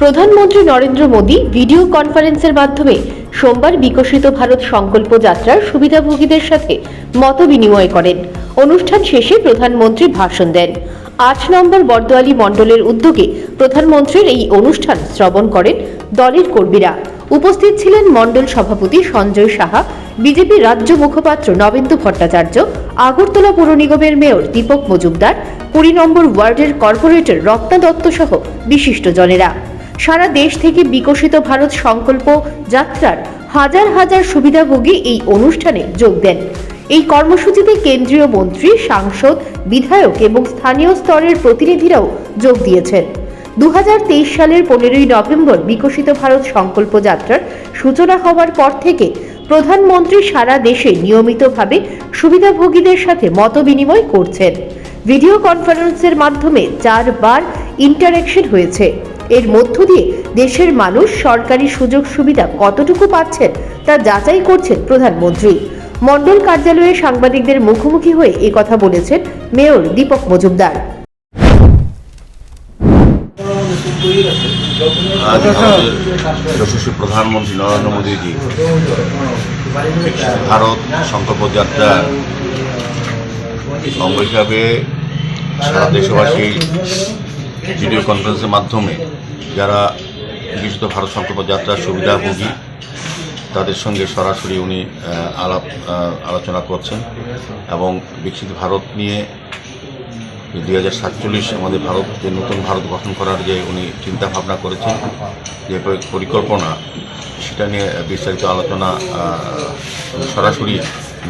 প্রধানমন্ত্রী নরেন্দ্র মোদী ভিডিও কনফারেন্সের মাধ্যমে সোমবার বিকশিত ভারত সংকল্প যাত্রার সুবিধাভোগীদের সাথে মতবিনিময় করেন। অনুষ্ঠান শেষে প্রধানমন্ত্রী ভাষণ দেন। ৮ নম্বর বরদোয়ালি মণ্ডলের উদ্যোগে প্রধানমন্ত্রীর এই অনুষ্ঠান শ্রবণ করেন দলের কর্মীরা। উপস্থিত ছিলেন মণ্ডল সভাপতি সঞ্জয় সাহা, বিজেপি রাজ্য মুখপাত্র নবেন্দু ভট্টাচার্য, আগরতলা পৌর নিগমের মেয়র দীপক মজুমদার, ২০ নম্বর ওয়ার্ডের কর্পোরেটর রত্না দত্ত সহ বিশিষ্টজনেরা। সারা দেশ থেকে বিকশিত ভারত সংকল্প যাত্রার হাজার হাজার সুবিধাভোগী এই অনুষ্ঠানে যোগ দেন। এই কর্মসূচিতে কেন্দ্রীয় মন্ত্রী, সাংসদ, বিধায়ক এবং স্থানীয় স্তরের প্রতিনিধিরাও যোগ দিয়েছেন। ২০২৩ সালের ১৫ই নভেম্বর বিকশিত ভারত সংকল্প যাত্রার সূচনা হওয়ার পর থেকে প্রধানমন্ত্রী সারা দেশে নিয়মিতভাবে সুবিধাভোগীদের সাথে মতবিনিময় করছেন। ভিডিও কনফারেন্সের মাধ্যমে ৪ বার ইন্টারঅ্যাকশন হয়েছে। এর মধ্য দিয়ে দেশের মানুষ সরকারি সুযোগ সুবিধা কতটুকু পাচ্ছেন তা যাচাই করছেন প্রধানমন্ত্রী। মণ্ডল কার্যালয়ে সাংবাদিকদের মুখোমুখি হয়ে একথা বলেছেন মেয়র দীপক মজুমদার। आज আমাদের যশস্বী প্রধানমন্ত্রী নরেন্দ্র মোদীজি ভারত সংকল্প যাত্রা অঙ্গ হিসাবে সারা দেশবাসী ভিডিও কনফারেন্সের মাধ্যমে যারা বিকশিত ভারত সংকল্প যাত্রার সুবিধাভোগী তাদের সঙ্গে সরাসরি উনি আলোচনা করছেন এবং বিকশিত ভারত নিয়ে 2047 আমাদের ভারত যে নতুন ভারত গঠন করার যে উনি চিন্তা ভাবনা করেছেন, যে পরিকল্পনা, সেটা নিয়ে বিস্তারিত আলোচনা সরাসরি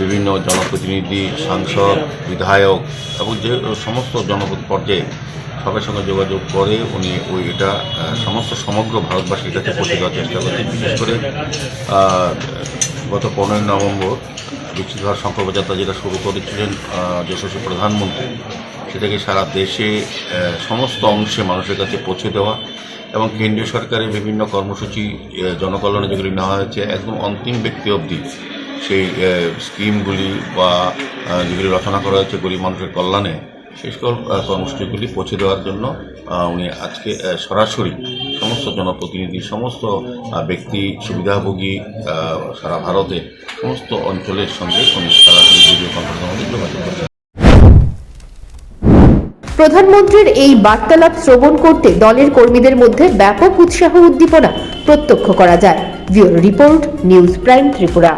বিভিন্ন জনপ্রতিনিধি, সাংসদ, বিধায়ক এবং যে সমস্ত জনপদ পর্যায়ে সবার সঙ্গে যোগাযোগ করে উনি এটা সমগ্র ভারতবাসীর কাছে পৌঁছে দেওয়ার চেষ্টা করছেন। বিশেষ করে গত 15 নভেম্বর বিকশিত ভারত সংকল্প যাত্রা যেটা শুরু করেছিলেন যশস্বী প্রধানমন্ত্রী, সেটাকে সারা দেশে সমস্ত অংশে মানুষের কাছে পৌঁছে দেওয়া এবং কেন্দ্রীয় সরকারের বিভিন্ন কর্মসূচি জনকল্যাণে যেগুলি নেওয়া হয়েছে একদম অন্তিম ব্যক্তি অবধি সেই স্কিমগুলি বা যেগুলি রচনা করা হয়েছে গরিব মানুষের কল্যাণে সেই সকল কর্মসূচিগুলি পৌঁছে দেওয়ার জন্য উনি আজকে সরাসরি সমস্ত জনপ্রতিনিধি, সমস্ত ব্যক্তি, সুবিধাভোগী সারা ভারতে সমস্ত অঞ্চলের সঙ্গে উনি সরাসরি ভিডিও কনফারেন্সের মধ্যে যোগাযোগ করেন। প্রধানমন্ত্রীর এই বার্তালাপ শ্রবণ করতে দলের কর্মীদের মধ্যে ব্যাপক উৎসাহ উদ্দীপনা প্রত্যক্ষ করা যায়। Bureau report, news prime Tripura.